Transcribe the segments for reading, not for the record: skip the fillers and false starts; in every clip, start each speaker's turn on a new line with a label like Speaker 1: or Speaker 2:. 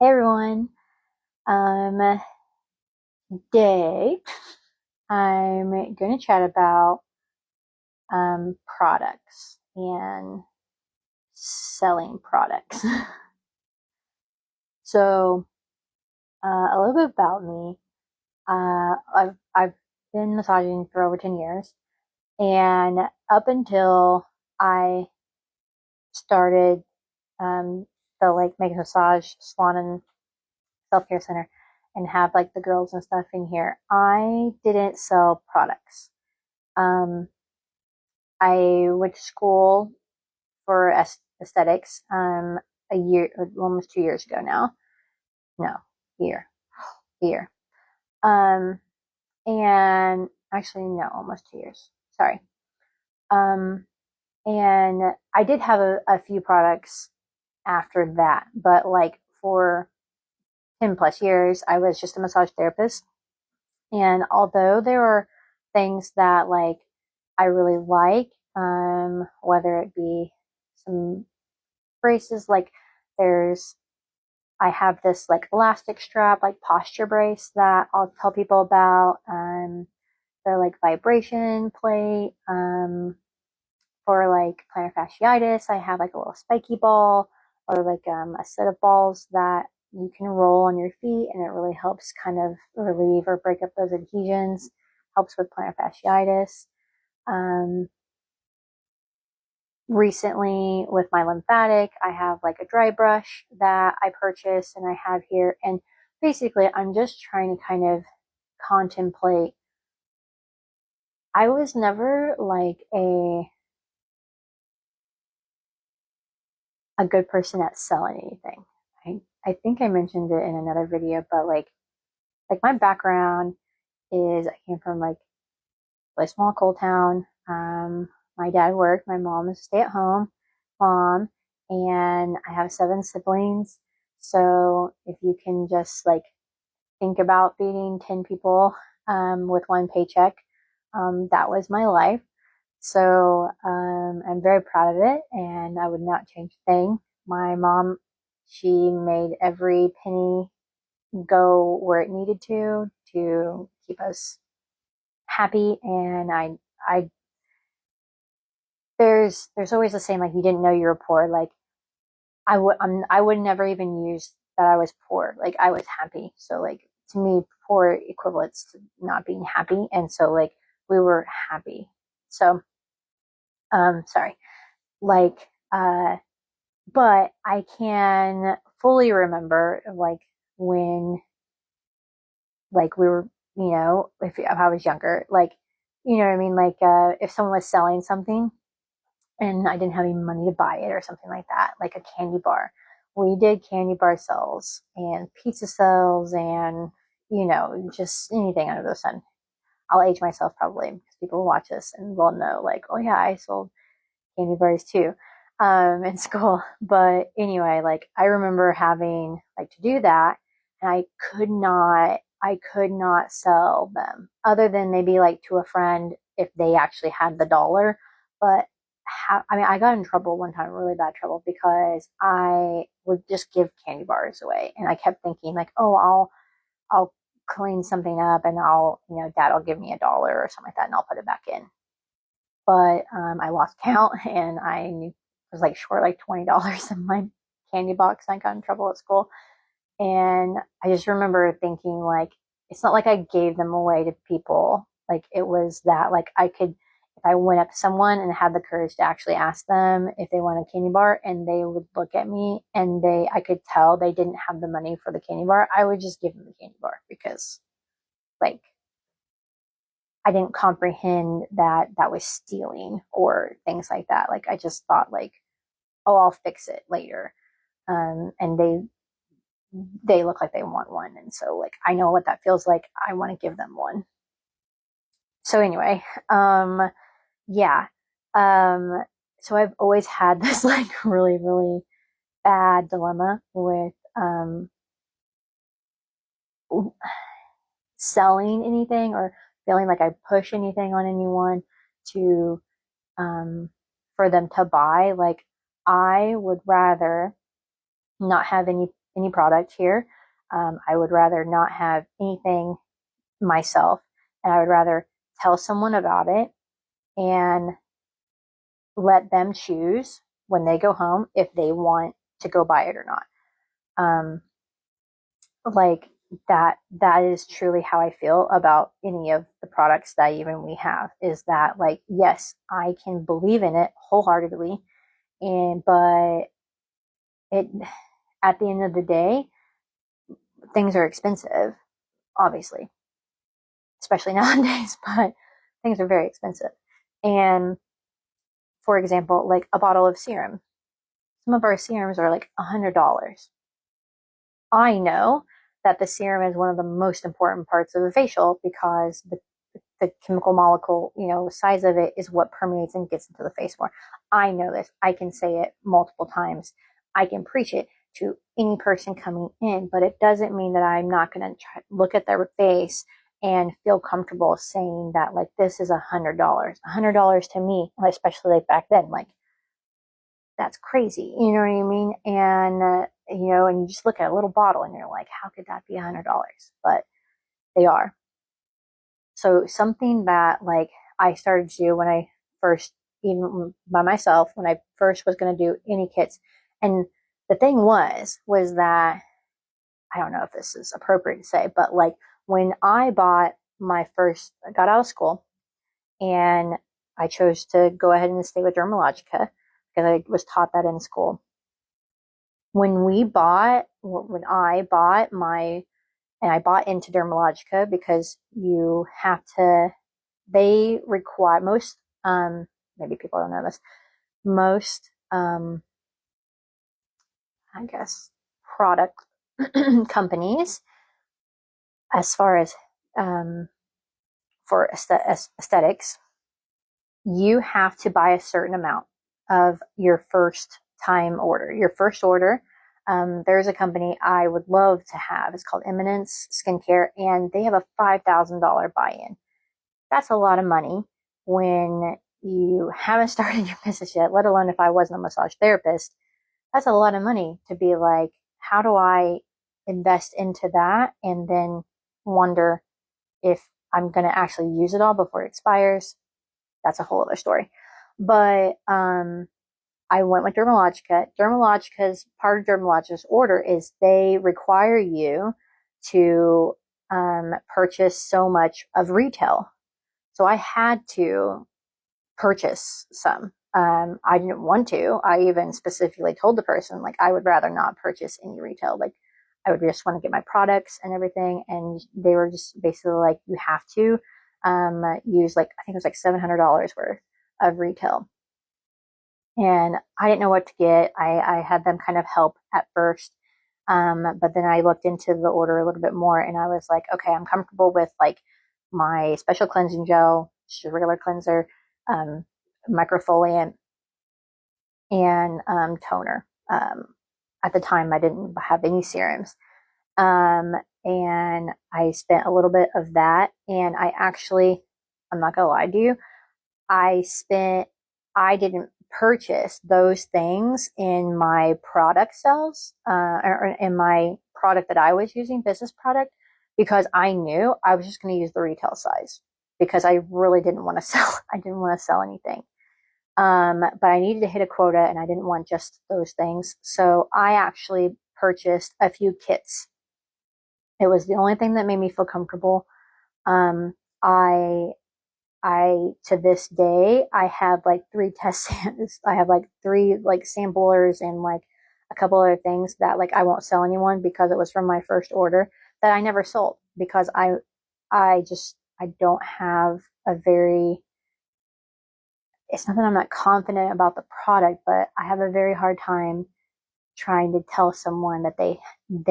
Speaker 1: Hey everyone. Today I'm going to chat about products and selling products. So, a little bit about me. I've been massaging for over 10 years, and up until I started the like make a massage salon and self care center and have like the girls and stuff in here, I didn't sell products. Um, I went to school for aesthetics a year, almost 2 years ago now. No, year, year. Um, and actually, no, almost 2 years. Sorry. Um, and I did have a few products after that, but like for 10 plus years, I was just a massage therapist. And although there are things that like I really like, whether it be some braces, like there's I have this like elastic strap, like posture brace that I'll tell people about. They're like vibration plate. For like plantar fasciitis, I have like a little spiky ball or like a set of balls that you can roll on your feet, and it really helps kind of relieve or break up those adhesions. Helps with plantar fasciitis. Um, Recently with my lymphatic, I have like a dry brush that I purchased and I have here. And basically, I'm just trying to kind of contemplate. I was never like a good person at selling anything. I think I mentioned it in another video, but like my background is I came from like a small coal town. My dad worked, my mom was a stay-at-home mom, and I have seven siblings. So if you can just like think about feeding 10 people with one paycheck, that was my life. So I'm very proud of it, and I would not change a thing. My mom, she made every penny go where it needed to keep us happy. And I there's always the same, like you didn't know you were poor. Like I would never even use that I was poor. Like I was happy. So like to me, poor equivalents to not being happy, and so like we were happy. So sorry, like but I can fully remember like when like we were, if I was younger, like you know what I mean, like if someone was selling something and I didn't have any money to buy it or something like that, like a candy bar. We did candy bar sales and pizza sales and, just anything under the sun. I'll age myself probably because people will watch this and will know, like, oh yeah, I sold candy bars too in school. But anyway, like I remember having like to do that, and I could not sell them other than maybe like to a friend if they actually had the dollar. But I mean, I got in trouble one time, really bad trouble, because I would just give candy bars away, and I kept thinking like, oh, I'll clean something up and dad will give me $1 or something like that, and I'll put it back in. But I lost count, and I was like short like $20 in my candy box. And I got in trouble at school, and I just remember thinking like, it's not like I gave them away to people. Like it was that like I could, if I went up to someone and had the courage to actually ask them if they want a candy bar, and they would look at me and I could tell they didn't have the money for the candy bar, I would just give them the candy bar because like I didn't comprehend that that was stealing or things like that. Like I just thought like, oh, I'll fix it later. And they look like they want one, and so like I know what that feels like. I want to give them one. So anyway, yeah. Um, so I've always had this like really really bad dilemma with selling anything or feeling like I push anything on anyone to um, for them to buy. Like I would rather not have any any product here. I would rather not have anything myself, and I would rather tell someone about it and let them choose when they go home if they want to go buy it or not. Um, like that is truly how I feel about any of the products that even we have, is that like, yes, I can believe in it wholeheartedly, and but it at the end of the day, things are expensive, obviously, especially nowadays, but things are very expensive. And for example, like a bottle of serum, some of our serums are like $100. I know that the serum is one of the most important parts of a facial because the chemical molecule, size of it is what permeates and gets into the face more. I know this. I can say it multiple times. I can preach it to any person coming in, but it doesn't mean that I'm not going to look at their face and feel comfortable saying that like this is $100. $100 to me, especially like back then, like that's crazy. You know what I mean? And and you just look at a little bottle and you're like, how could that be $100? But they are. So something that like I started to do when I first, even by myself, when I first was going to do any kits, and the thing was that I don't know if this is appropriate to say, but like when I bought I got out of school and I chose to go ahead and stay with Dermalogica because I was taught that in school. When I bought and I bought into Dermalogica because you have to, they require maybe people don't know this, most, I guess, product companies, as far as for aesthetics, you have to buy a certain amount of your first time order. Your first order, there's a company I would love to have. It's called Eminence Skincare, and they have a $5,000 buy-in. That's a lot of money when you haven't started your business yet, let alone if I wasn't a massage therapist. That's a lot of money to be like, how do I invest into that and then wonder if I'm going to actually use it all before it expires? That's a whole other story. But I went with Dermalogica. Dermalogica's part of Dermalogica's order is they require you to purchase so much of retail. So I had to purchase some. I didn't want to. I even specifically told the person, like, I would rather not purchase any retail. Like, I would just want to get my products and everything. And they were just basically like, you have to use, like, I think it was like $700 worth of retail. And I didn't know what to get. I had them kind of help at first. But then I looked into the order a little bit more and I was like, okay, I'm comfortable with like my special cleansing gel, just a regular cleanser, um, microfoliant, and toner. At the time, I didn't have any serums. Um, and I spent a little bit of that. And I'm not going to lie to you, I spent, I didn't purchase those things in my product sales, or in my product that I was using, business product, because I knew I was just going to use the retail size because I really didn't want to sell, I didn't want to sell anything. But I needed to hit a quota and I didn't want just those things. So I actually purchased a few kits. It was the only thing that made me feel comfortable. Um, I to this day I have like three I have like three like samplers and like a couple other things that like I won't sell anyone because it was from my first order that I never sold because I don't have a very, it's not that I'm not confident about the product, but I have a very hard time trying to tell someone that they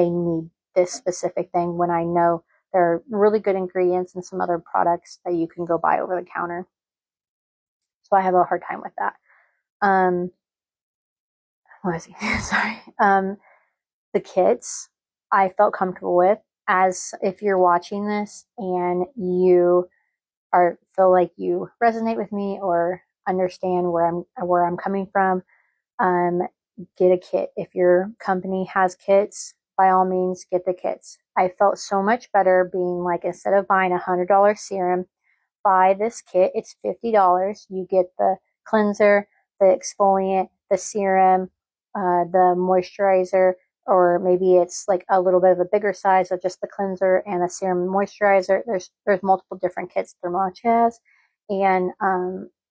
Speaker 1: need this specific thing when I know there are really good ingredients and some other products that you can go buy over the counter. So I have a hard time with that. Um, what was he? Sorry. The kits I felt comfortable with. As if you're watching this and you feel like you resonate with me or understand where I'm coming from, um, get a kit. If your company has kits, by all means get the kits. I felt so much better being like, instead of buying $100 serum, buy this kit. It's $50. You get the cleanser, the exfoliant, the serum, the moisturizer, or maybe it's like a little bit of a bigger size of just the cleanser and the serum and moisturizer. There's multiple different kits Thermage has, and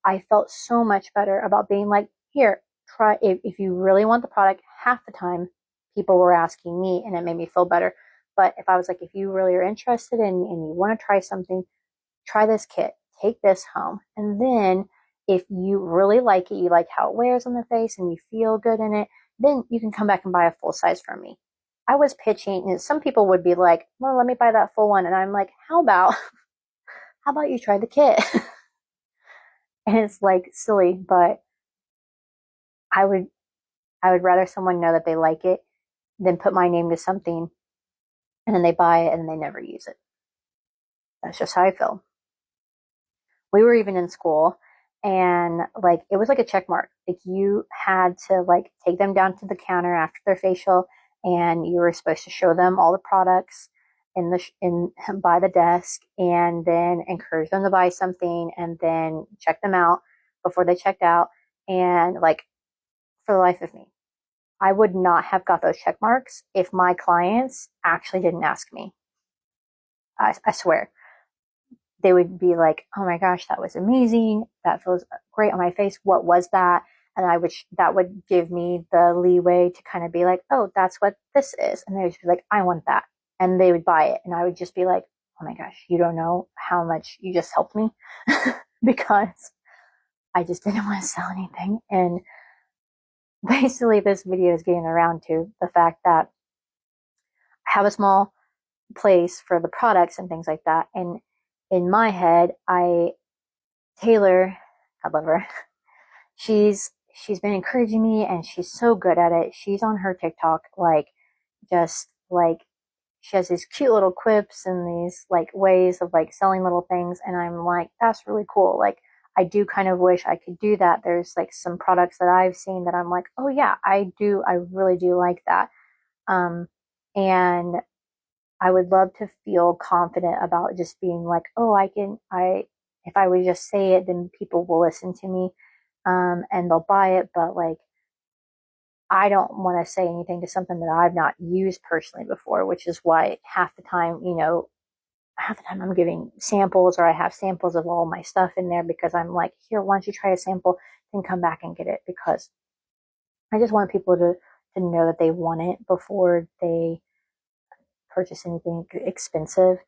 Speaker 1: I felt so much better about being like, here, try, if you really want the product. Half the time people were asking me, and it made me feel better. But if I was like, if you really are interested and you want to try something, try this kit, take this home. And then if you really like it, you like how it wears on the face and you feel good in it, then you can come back and buy a full size from me. I was pitching, and some people would be like, well, let me buy that full one. And I'm like, how about you try the kit? And it's like silly, but I would, I would rather someone know that they like it than put my name to something and then they buy it and they never use it. That's just how I feel. We were even in school, and like it was like a check mark. Like you had to like take them down to the counter after their facial, and you were supposed to show them all the products in by the desk, and then encourage them to buy something, and then check them out before they checked out. And like, for the life of me, I would not have got those check marks if my clients actually didn't ask me. I swear, they would be like, oh my gosh, that was amazing. That feels great on my face. What was that? And that would give me the leeway to kind of be like, oh, that's what this is. And they would be like, I want that. And they would buy it. And I would just be like, oh my gosh, you don't know how much you just helped me because I just didn't want to sell anything. And basically, this video is getting around to the fact that I have a small place for the products and things like that. And in my head, Taylor, I love her. She's been encouraging me and she's so good at it. She's on her TikTok, like just like she has these cute little quips and these like ways of like selling little things. And I'm like, that's really cool. Like, I do kind of wish I could do that. There's like some products that I've seen that I'm like, oh yeah, I really do like that. Um, and I would love to feel confident about just being like, oh, if I would just say it, then people will listen to me, and they'll buy it. But like, I don't want to say anything to something that I've not used personally before, which is why half the time I'm giving samples, or I have samples of all my stuff in there because I'm like, here, why don't you try a sample, then come back and get it, because I just want people to know that they want it before they purchase anything expensive.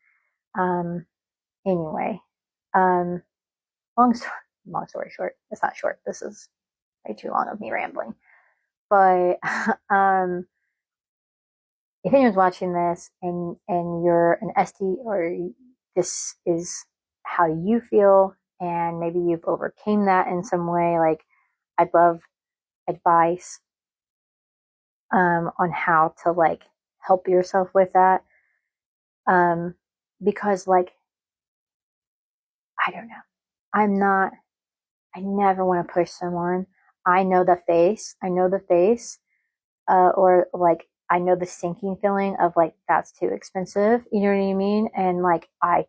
Speaker 1: Um, anyway, um, long story, long story short, it's not short. This is way too long of me rambling. But if anyone's watching this and you're an ST, or this is how you feel, and maybe you've overcame that in some way, like, I'd love advice on how to like help yourself with that. Um, because like, I don't know. I'm not I never want to push someone. I know the face, or like, I know the sinking feeling of like, that's too expensive. You know what I mean? And like, I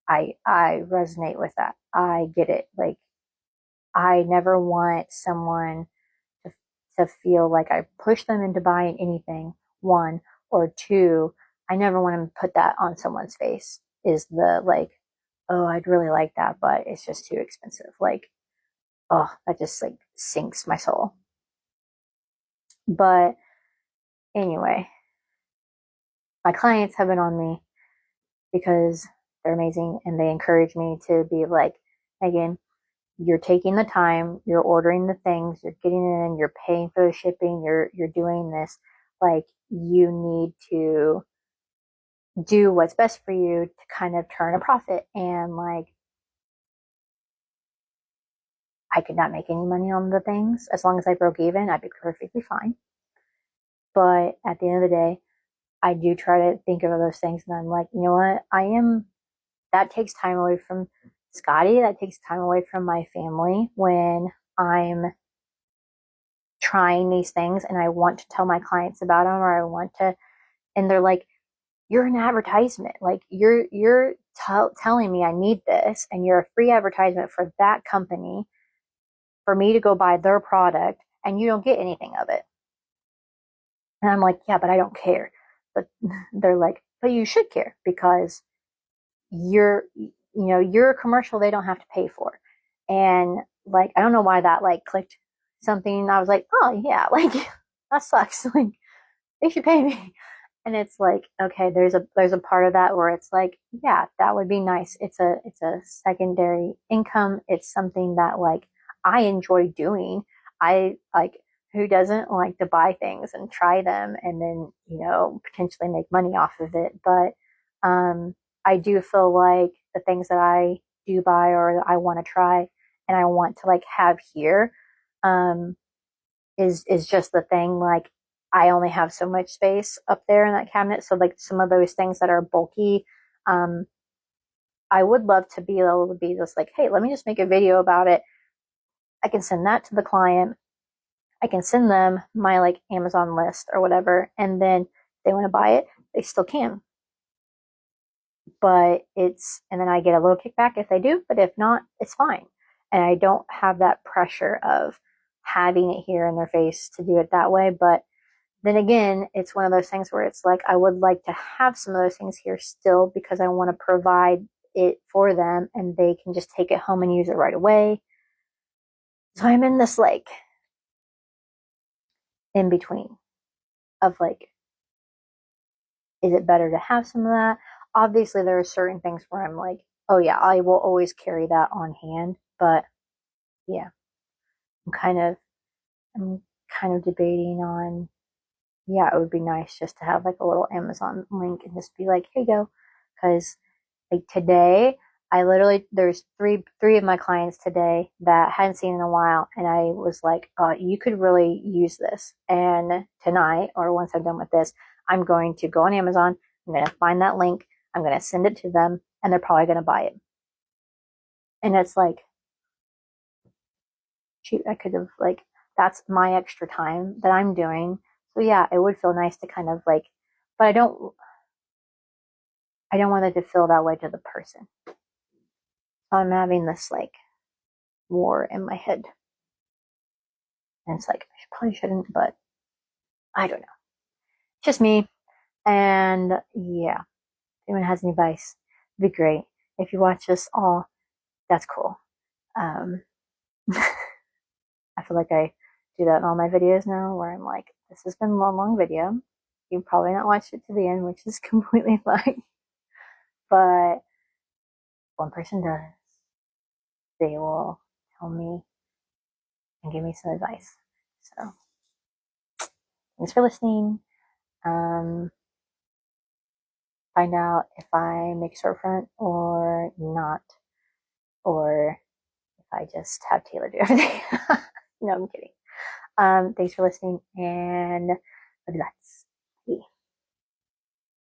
Speaker 1: resonate with that. I get it. Like, I never want someone to, to feel like I push them into buying anything, one, or two, I never want to put that on someone's face, is the like, oh, I'd really like that, but it's just too expensive. Like, oh, that just like sinks my soul. But anyway, my clients have been on me because they're amazing and they encourage me to be like, Megan, you're taking the time, you're ordering the things, you're getting it in, you're paying for the shipping, you're doing this. Like, you need to do what's best for you to kind of turn a profit. And like, I could not make any money on the things. As long as I broke even, I'd be perfectly fine. But at the end of the day, I do try to think of those things, and I'm like, you know what? That takes time away from Scotty. That takes time away from my family when I'm trying these things and I want to tell my clients about them, or I want to And they're like, you're an advertisement. Like you're telling me I need this, and you're a free advertisement for that company for me to go buy their product, and you don't get anything of it. And I'm like, yeah, but I don't care. But they're like, but you should care because you're a commercial they don't have to pay for. And like, I don't know why that like clicked something. I was like, oh yeah, like that sucks. Like they should pay me. And it's like, okay, there's a part of that where it's like, yeah, that would be nice. It's a secondary income. It's something that like I enjoy doing. I like, who doesn't like to buy things and try them and then, potentially make money off of it. But I do feel like the things that I do buy or that I want to try and I want to like have here, um, is just the thing. Like I only have so much space up there in that cabinet. So like some of those things that are bulky, um, I would love to be able to be just like, hey, let me just make a video about it. I can send that to the client. I can send them my like Amazon list or whatever. And then if they want to buy it, they still can. And then I get a little kickback if they do, but if not, it's fine. And I don't have that pressure of having it here in their face to do it that way. But then again, it's one of those things where it's like, I would like to have some of those things here still because I want to provide it for them and they can just take it home and use it right away. So I'm in this like in between of like, is it better to have some of that? Obviously, there are certain things where I'm like, oh yeah, I will always carry that on hand. But yeah, I'm kind of I'm kind of debating on, yeah, it would be nice just to have like a little Amazon link and just be like, here you go. Because like today, I literally there's three of my clients today that I hadn't seen in a while, and I was like, you could really use this. And tonight, or once I'm done with this, I'm going to go on Amazon. I'm going to find that link. I'm going to send it to them, and they're probably going to buy it. And it's like, shoot, I could have like that's my extra time that I'm doing. So yeah, it would feel nice to kind of like, but I don't want it to feel that way to the person. So I'm having this like war in my head. And it's like, I probably shouldn't, but I don't know. Just me. And yeah, if anyone has any advice, it'd be great. If you watch this all, that's cool. Um, I feel like I do that in all my videos now where I'm like, this has been a long video. You probably not watched it to the end, which is completely fine. But one person does, they will tell me and give me some advice. So thanks for listening. Um, find out if I make a storefront or not, or if I just have Taylor do everything. No, I'm kidding. Thanks for listening and love you guys.